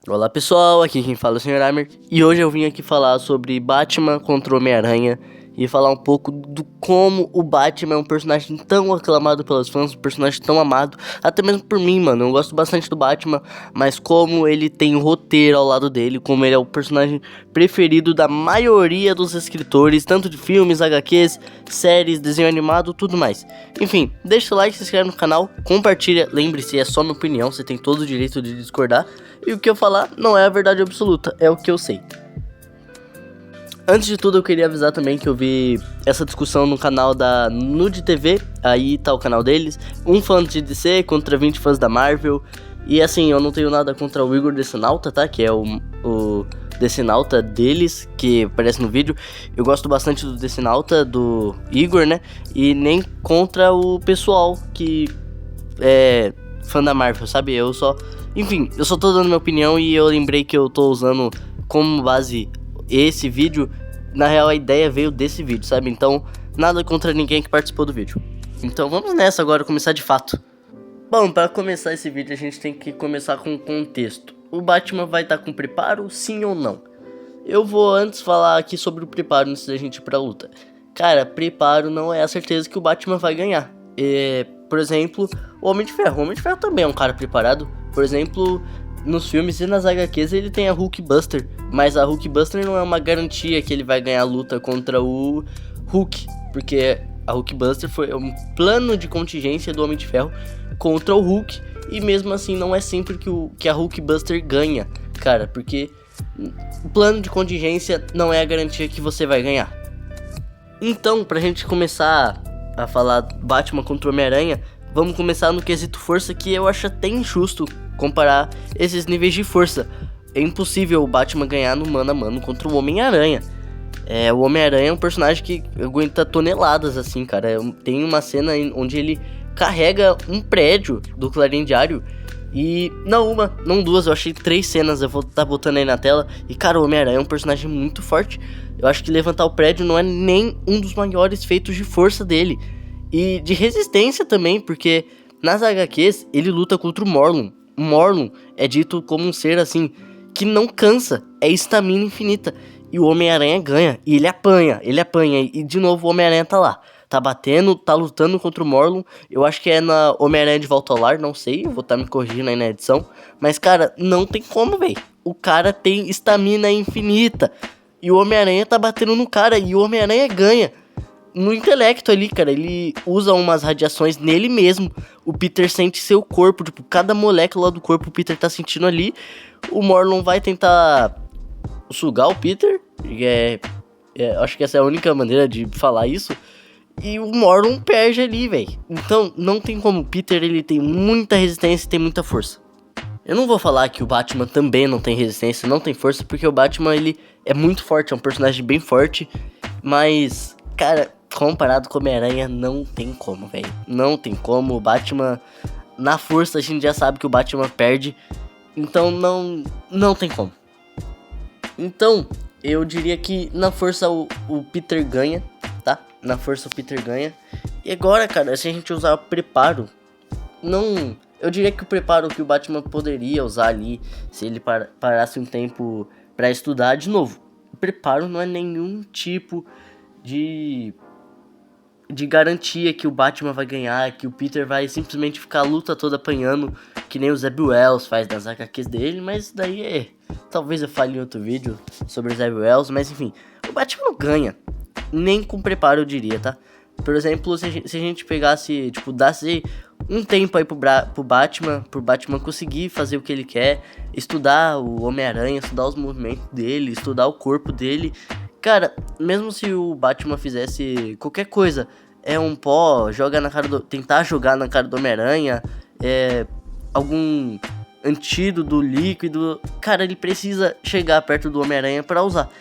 Olá pessoal, aqui quem fala é o Sr. Aimer e hoje eu vim aqui falar sobre Batman contra o Homem-Aranha e falar um pouco do como o Batman é um personagem tão aclamado pelos fãs, um personagem tão amado, até mesmo por mim, mano. Eu gosto bastante do Batman, mas como ele tem o roteiro ao lado dele, como ele é o personagem preferido da maioria dos escritores, tanto de filmes, HQs, séries, desenho animado, tudo mais. Enfim, deixa o like, se inscreve no canal, compartilha, lembre-se, é só minha opinião, você tem todo o direito de discordar. E o que eu falar não é a verdade absoluta, é o que eu sei. Antes de tudo, eu queria avisar também que eu vi essa discussão no canal da Nude TV, aí tá o canal deles, um fã de DC contra 20 fãs da Marvel. E assim, eu não tenho nada contra o Igor Decenalta, tá? Que é o Decenalta deles, que aparece no vídeo. Eu gosto bastante do Decenalta, do Igor, né? E nem contra o pessoal que é fã da Marvel, sabe? Enfim, eu só tô dando minha opinião e eu lembrei que eu tô usando como base esse vídeo. Na real, a ideia veio desse vídeo, sabe? Então, nada contra ninguém que participou do vídeo. Então, vamos nessa agora, começar de fato. Bom, para começar esse vídeo, a gente tem que começar com o contexto. O Batman vai estar com preparo, sim ou não? Eu vou antes falar aqui sobre o preparo antes da gente ir pra luta. Cara, preparo não é a certeza que o Batman vai ganhar. Por exemplo, o Homem de Ferro. O Homem de Ferro também é um cara preparado. Por exemplo, nos filmes e nas HQs ele tem a Hulkbuster. Mas a Hulkbuster não é uma garantia que ele vai ganhar a luta contra o Hulk. Porque a Hulkbuster foi um plano de contingência do Homem de Ferro contra o Hulk. E mesmo assim não é sempre que a Hulkbuster ganha, cara. Porque o plano de contingência não é a garantia que você vai ganhar. Então, pra gente começar a falar Batman contra o Homem-Aranha, vamos começar no quesito força, que eu acho até injusto comparar esses níveis de força. É impossível o Batman ganhar no mano a mano contra o Homem-Aranha. O Homem-Aranha é um personagem que aguenta toneladas, assim, cara. Tem uma cena onde ele carrega um prédio do Clarim Diário. E não uma, não duas, eu achei 3 cenas, eu vou estar botando aí na tela. E cara, o Homem-Aranha é um personagem muito forte. Eu acho que levantar o prédio não é nem um dos maiores feitos de força dele. E de resistência também, porque nas HQs ele luta contra o Morlun. O Morlun é dito como um ser assim, que não cansa, é estamina infinita. E o Homem-Aranha ganha, e ele apanha, e de novo o Homem-Aranha tá lá. Tá batendo, tá lutando contra o Morlun. Eu acho que é na Homem-Aranha de Volta ao Lar, não sei, eu vou estar me corrigindo aí na edição. Mas, cara, não tem como, velho. O cara tem estamina infinita. E o Homem-Aranha tá batendo no cara, e o Homem-Aranha ganha. No intelecto ali, cara, ele usa umas radiações nele mesmo. O Peter sente seu corpo, tipo, cada molécula do corpo o Peter tá sentindo ali. O Morlun vai tentar sugar o Peter. Acho que essa é a única maneira de falar isso. E o Morlun perde ali, velho. Então, não tem como. O Peter, ele tem muita resistência e tem muita força. Eu não vou falar que o Batman também não tem resistência, não tem força, porque o Batman, ele é muito forte, é um personagem bem forte. Mas, cara, comparado com o Homem-Aranha, não tem como, velho. Não tem como. O Batman, na força, a gente já sabe que o Batman perde. Então, não tem como. Então, eu diria que na força o Peter ganha, tá? Na força o Peter ganha. E agora, cara, se a gente usar o preparo, não... Eu diria que o preparo que o Batman poderia usar ali, se ele parasse um tempo pra estudar, de novo, o preparo não é nenhum tipo de garantia que o Batman vai ganhar, que o Peter vai simplesmente ficar a luta toda apanhando, que nem o Zeb Wells faz nas HQs dele, mas daí talvez eu fale em outro vídeo sobre o Zeb Wells, mas enfim, o Batman não ganha, nem com preparo eu diria, tá? Por exemplo, se a gente pegasse, tipo, dasse um tempo aí pro Batman conseguir fazer o que ele quer, estudar o Homem-Aranha, estudar os movimentos dele, estudar o corpo dele. Cara, mesmo se o Batman fizesse qualquer coisa, um pó, tentar jogar na cara do Homem-Aranha, algum antídoto líquido, cara, ele precisa chegar perto do Homem-Aranha pra usar.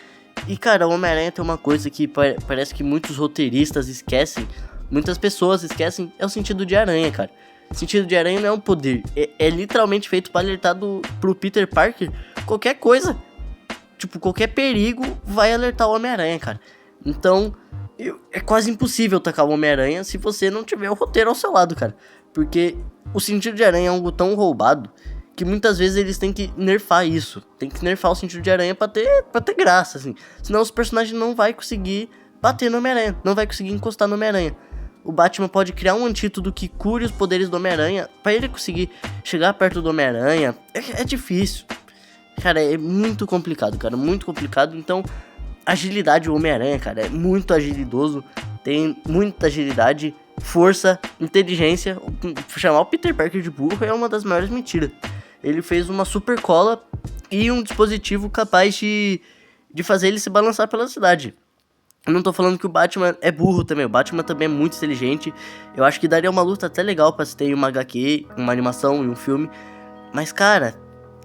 E cara, o Homem-Aranha tem uma coisa que parece que muitos roteiristas esquecem, muitas pessoas esquecem, é o sentido de aranha, cara. O sentido de aranha não é um poder, é literalmente feito pra alertar pro Peter Parker qualquer coisa. Tipo, qualquer perigo vai alertar o Homem-Aranha, cara. Então, é quase impossível atacar o Homem-Aranha se você não tiver o roteiro ao seu lado, cara. Porque o sentido de aranha é algo tão roubado que muitas vezes eles têm que nerfar isso. Tem que nerfar o sentido de aranha pra ter graça, assim. Senão os personagens não vai conseguir bater no Homem-Aranha, não vai conseguir encostar no Homem-Aranha. O Batman pode criar um antídoto que cure os poderes do Homem-Aranha pra ele conseguir chegar perto do Homem-Aranha. É difícil. Cara, é muito complicado, cara, muito complicado. Então, agilidade do Homem-Aranha, cara, é muito agilidoso. Tem muita agilidade, força, inteligência. Chamar o Peter Parker de burro é uma das maiores mentiras. Ele fez uma super cola e um dispositivo capaz de fazer ele se balançar pela cidade. Eu não tô falando que o Batman é burro também, o Batman também é muito inteligente. Eu acho que daria uma luta até legal pra se ter uma HQ, uma animação e um filme. Mas, cara,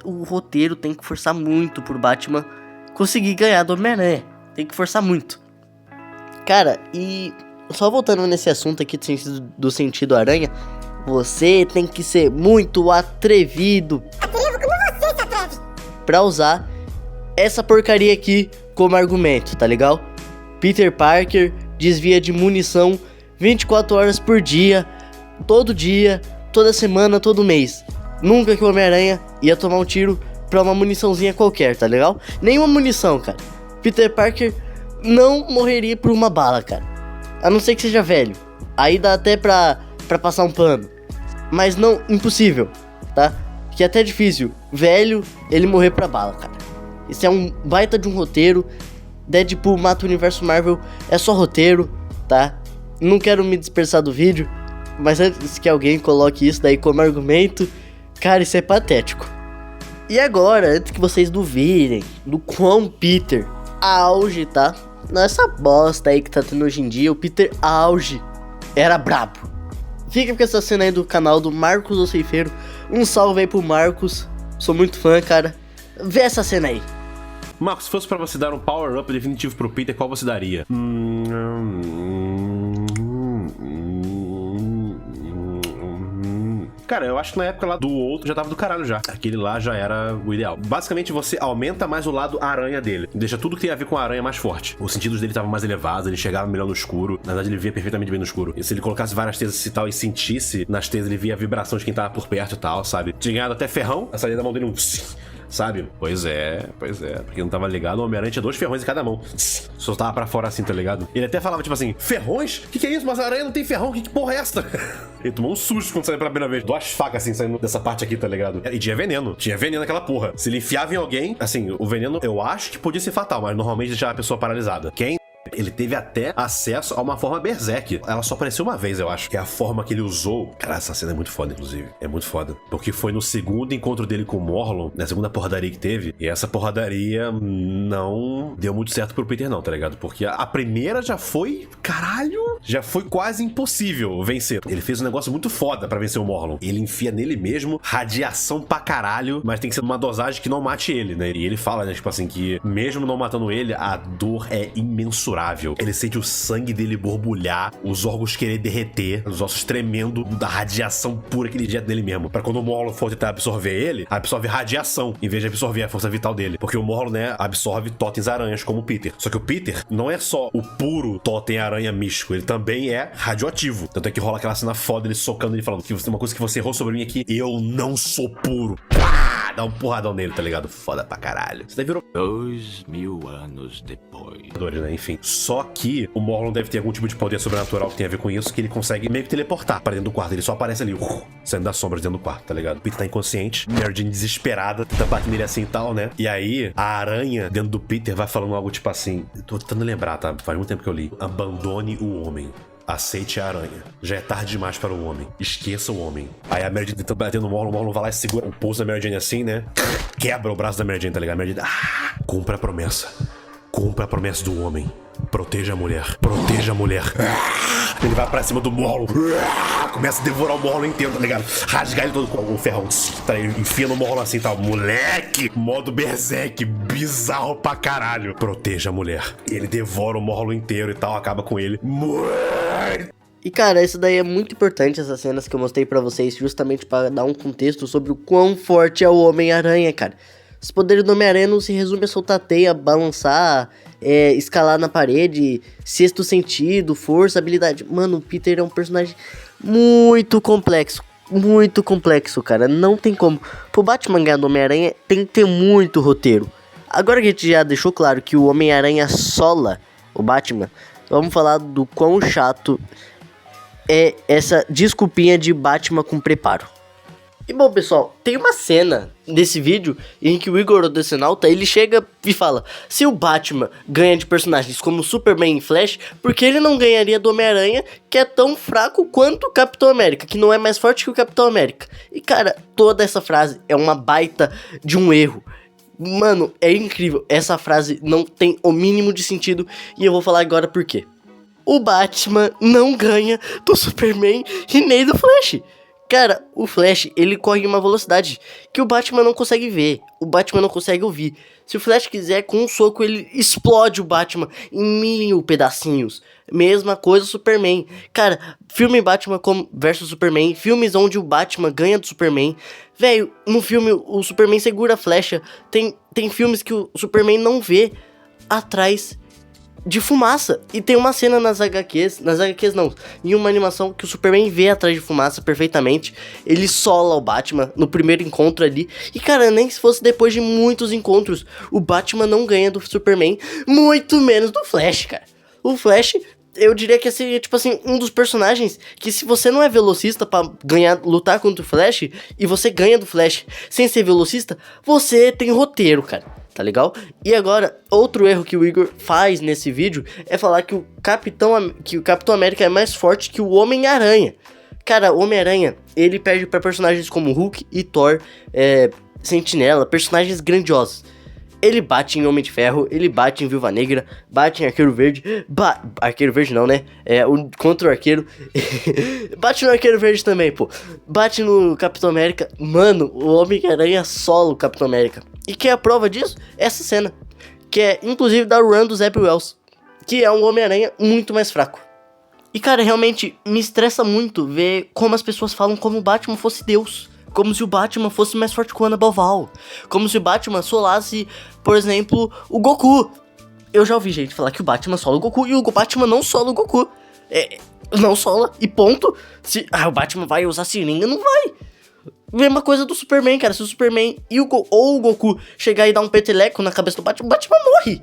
o roteiro tem que forçar muito pro Batman conseguir ganhar do Homem-Aranha. Tem que forçar muito. Cara, e só voltando nesse assunto aqui do sentido aranha, você tem que ser muito atrevido. Atrevo como você se atreve. Pra usar essa porcaria aqui como argumento, tá legal? Peter Parker desvia de munição 24 horas por dia, toda semana, todo mês. Nunca que o Homem-Aranha ia tomar um tiro pra uma muniçãozinha qualquer, tá legal? Nenhuma munição, cara. Peter Parker não morreria por uma bala, cara. A não ser que seja velho. Aí dá até pra passar um pano. Mas não, impossível, tá? Que é até difícil. Velho, ele morrer pra bala, cara. Isso é um baita de um roteiro. Deadpool mata o universo Marvel, é só roteiro, tá? Não quero me dispersar do vídeo, mas antes que alguém coloque isso daí como argumento, cara, isso é patético. E agora, antes que vocês duvidem do quão Peter auge, tá? Nessa bosta aí que tá tendo hoje em dia, o Peter auge era brabo. Fica com essa cena aí do canal do Marcos o Ceifeiro. Um salve aí pro Marcos, sou muito fã, cara. Vê essa cena aí. Marcos, se fosse pra você dar um power-up definitivo pro Peter, qual você daria? Cara, eu acho que na época lá do outro já tava do caralho já. Aquele lá já era o ideal. Basicamente, você aumenta mais o lado aranha dele. Deixa tudo que tem a ver com a aranha mais forte. Os sentidos dele estavam mais elevados, ele chegava melhor no escuro. Na verdade, ele via perfeitamente bem no escuro. E se ele colocasse várias tesas e tal e sentisse nas tesas, ele via a vibração de quem tava por perto e tal, sabe? Tinha ganhado até ferrão, a saída da mão dele sabe? Pois é. Porque não tava ligado, o Homem-Aranha tinha 2 ferrões em cada mão. Só tava pra fora assim, tá ligado? Ele até falava, tipo assim, ferrões? Que é isso? Mas a aranha não tem ferrão, que porra é essa? Ele tomou um susto quando saiu pela primeira vez. 2 facas assim, saindo dessa parte aqui, tá ligado? E tinha veneno naquela porra. Se ele enfiava em alguém, assim, o veneno eu acho que podia ser fatal, mas normalmente deixava a pessoa paralisada. Ele teve até acesso a uma forma berserk. Ela só apareceu uma vez, eu acho. Que é a forma que ele usou. Cara, essa cena é muito foda, inclusive. É muito foda. Porque foi no segundo encontro dele com o Morlun, na segunda porradaria que teve. E essa porradaria não deu muito certo pro Peter, não, tá ligado? Porque a primeira já foi... Caralho! Já foi quase impossível vencer. Ele fez um negócio muito foda pra vencer o Morlun. Ele enfia nele mesmo radiação pra caralho, mas tem que ser uma dosagem que não mate ele, né? E ele fala, né, tipo assim, que mesmo não matando ele, a dor é imensurável. Ele sente o sangue dele borbulhar, os órgãos querer derreter, os ossos tremendo da radiação pura que ele injeta nele mesmo. Pra quando o Morlun for tentar absorver ele, absorve radiação, em vez de absorver a força vital dele. Porque o Morlun, né, absorve totens aranhas, como o Peter. Só que o Peter não é só o puro totem aranha místico, ele também é radioativo. Tanto é que rola aquela cena foda, ele socando ele falando que uma coisa que você errou sobre mim aqui, eu não sou puro. Pá! Dá um porradão nele, tá ligado? Foda pra caralho. Isso daí virou 2000 anos depois. Né? Enfim. Só que o Morlun deve ter algum tipo de poder sobrenatural que tem a ver com isso, que ele consegue meio que teleportar pra dentro do quarto. Ele só aparece ali, saindo das sombras dentro do quarto, tá ligado? O Peter tá inconsciente, Mary Jane desesperada, tenta bater nele assim e tal, né? E aí, a aranha dentro do Peter vai falando algo tipo assim, tô tentando lembrar, tá? Faz muito tempo que eu li. Abandone o homem. Aceite a aranha. Já é tarde demais para o homem. Esqueça o homem. Aí a Mary Jane tenta bater no Morlun, o Morlun vai lá e segura o pulso da Mary Jane assim, né? Quebra o braço da Mary Jane, tá ligado? A Mary Jane, cumpra a promessa. Cumpra a promessa do homem. Proteja a mulher. Proteja a mulher. Ele vai pra cima do Morlun. Começa a devorar o Morlun inteiro, tá ligado? Rasgar ele todo com o ferrão. Tá, ele enfia no Morlun assim, tá? Moleque! Modo berserk. Bizarro pra caralho. Proteja a mulher. Ele devora o Morlun inteiro e tal. Acaba com ele. E cara, isso daí é muito importante, essas cenas que eu mostrei pra vocês, justamente pra dar um contexto sobre o quão forte é o Homem-Aranha, cara. Os poderes do Homem-Aranha não se resume a soltar teia, balançar, escalar na parede, sexto sentido, força, habilidade. Mano, o Peter é um personagem muito complexo. muito complexo, cara. Não tem como. Pro Batman ganhar do Homem-Aranha, tem que ter muito roteiro. Agora que a gente já deixou claro que o Homem-Aranha sola o Batman, vamos falar do quão chato é essa desculpinha de Batman com preparo. E bom, pessoal, tem uma cena desse vídeo em que o Igor Odecenalta, ele chega e fala: se o Batman ganha de personagens como Superman e Flash, por que ele não ganharia do Homem-Aranha, que é tão fraco quanto o Capitão América, que não é mais forte que o Capitão América? E cara, toda essa frase é uma baita de um erro. Mano, é incrível, essa frase não tem o mínimo de sentido e eu vou falar agora por quê. O Batman não ganha do Superman e nem do Flash. Cara, o Flash, ele corre em uma velocidade que o Batman não consegue ver, o Batman não consegue ouvir. Se o Flash quiser, com um soco, ele explode o Batman em 1000 pedacinhos. Mesma coisa o Superman. Cara, filme Batman versus Superman, filmes onde o Batman ganha do Superman. Velho, no filme o Superman segura a flecha. Tem filmes que o Superman não vê atrás de fumaça. E tem uma cena nas HQs não, em uma animação que o Superman vê atrás de fumaça perfeitamente. Ele sola o Batman no primeiro encontro ali. E cara, nem se fosse depois de muitos encontros, o Batman não ganha do Superman, muito menos do Flash, cara. O Flash, eu diria que seria, tipo assim, um dos personagens que, se você não é velocista pra lutar contra o Flash, e você ganha do Flash sem ser velocista, você tem roteiro, cara. Tá legal? E agora, outro erro que o Igor faz nesse vídeo é falar que o Capitão América é mais forte que o Homem-Aranha. Cara, o Homem-Aranha, ele perde pra personagens como Hulk e Thor, Sentinela, personagens grandiosos. Ele bate em Homem de Ferro, ele bate em Viúva Negra, bate em Arqueiro Verde, Arqueiro Verde não, né? Contra o Arqueiro. Bate no Arqueiro Verde também, pô. Bate no Capitão América. Mano, o Homem-Aranha sola o Capitão América. E que é a prova disso? Essa cena. Que é, inclusive, da run do Zeb Wells. Que é um Homem-Aranha muito mais fraco. E, cara, realmente me estressa muito ver como as pessoas falam como o Batman fosse Deus. Como se o Batman fosse mais forte que o Ana Boval. Como se o Batman solasse, por exemplo, o Goku. Eu já ouvi gente falar que o Batman sola o Goku e o Batman não sola o Goku. Não sola, e ponto. O Batman vai usar seringa? Não vai. Mesma coisa do Superman, cara. Se o Superman ou o Goku chegar e dar um peteleco na cabeça do Batman, o Batman morre.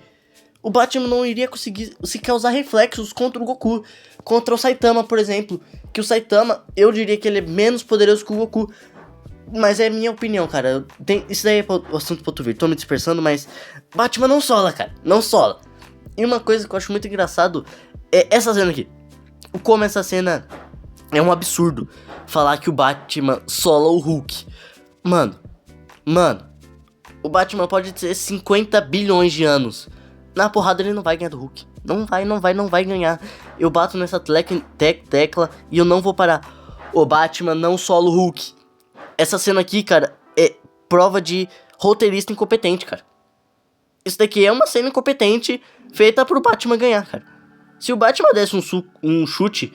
O Batman não iria conseguir sequer usar reflexos contra o Goku. Contra o Saitama, por exemplo. Que o Saitama, eu diria que ele é menos poderoso que o Goku. Mas é minha opinião, cara. Isso daí é o assunto pra outro vídeo. Tô me dispersando, mas Batman não sola, cara. Não sola. E uma coisa que eu acho muito engraçado é essa cena aqui. Como essa cena é um absurdo. Falar que o Batman sola o Hulk. Mano. O Batman pode ter 50 bilhões de anos. Na porrada ele não vai ganhar do Hulk. Não vai ganhar. Eu bato nessa tecla e eu não vou parar. O Batman não sola o Hulk. Essa cena aqui, cara, é prova de roteirista incompetente, cara. Isso daqui é uma cena incompetente feita pro Batman ganhar, cara. Se o Batman desse um chute,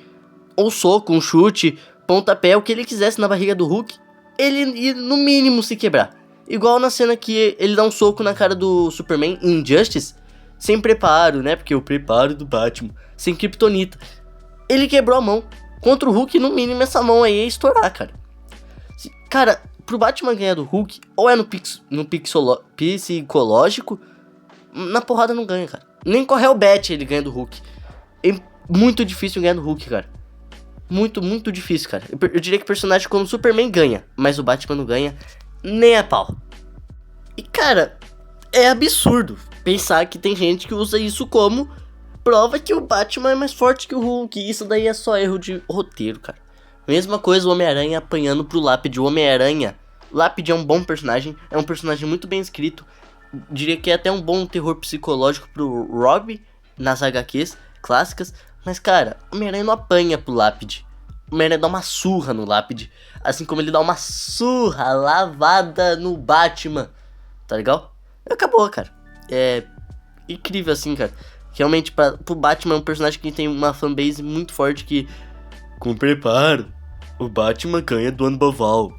ou soco, um chute, pontapé, o que ele quisesse na barriga do Hulk, ele ia no mínimo se quebrar. Igual na cena que ele dá um soco na cara do Superman em Injustice, sem preparo, né? Porque o preparo do Batman, sem kryptonita. Ele quebrou a mão. Contra o Hulk, no mínimo, essa mão aí ia estourar, cara. Cara, pro Batman ganhar do Hulk, ou é no psicológico, na porrada não ganha, cara. Nem com o Hellbat ele ganha do Hulk. É muito difícil ganhar do Hulk, cara. Muito difícil, cara. Eu diria que personagem como Superman ganha, mas o Batman não ganha nem a pau. E, cara, é absurdo pensar que tem gente que usa isso como prova que o Batman é mais forte que o Hulk. Isso daí é só erro de roteiro, cara. Mesma coisa o Homem-Aranha apanhando pro Lápide. O Homem-Aranha, Lápide é um bom personagem, é um personagem muito bem escrito. Diria que é até um bom terror psicológico pro Rob nas HQs clássicas. Mas, cara, o Homem-Aranha não apanha pro Lápide. O Homem-Aranha dá uma surra no Lápide. Assim como ele dá uma surra lavada no Batman. Tá legal? Acabou, cara. É incrível assim, cara. Realmente, pro Batman é um personagem que tem uma fanbase muito forte que... Com preparo, o Batman ganha do Anboval.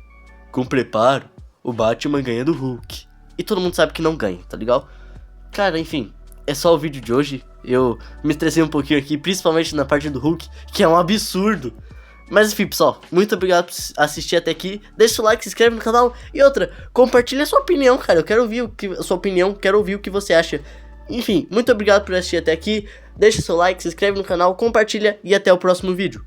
Com preparo, o Batman ganha do Hulk. E todo mundo sabe que não ganha, tá legal? Cara, enfim, é só o vídeo de hoje. Eu me estressei um pouquinho aqui, principalmente na parte do Hulk, que é um absurdo. Mas enfim, pessoal, muito obrigado por assistir até aqui. Deixa o like, se inscreve no canal. E outra, compartilha a sua opinião, cara. Eu quero ouvir a sua opinião, quero ouvir o que você acha. Enfim, muito obrigado por assistir até aqui. Deixa seu like, se inscreve no canal, compartilha e até o próximo vídeo.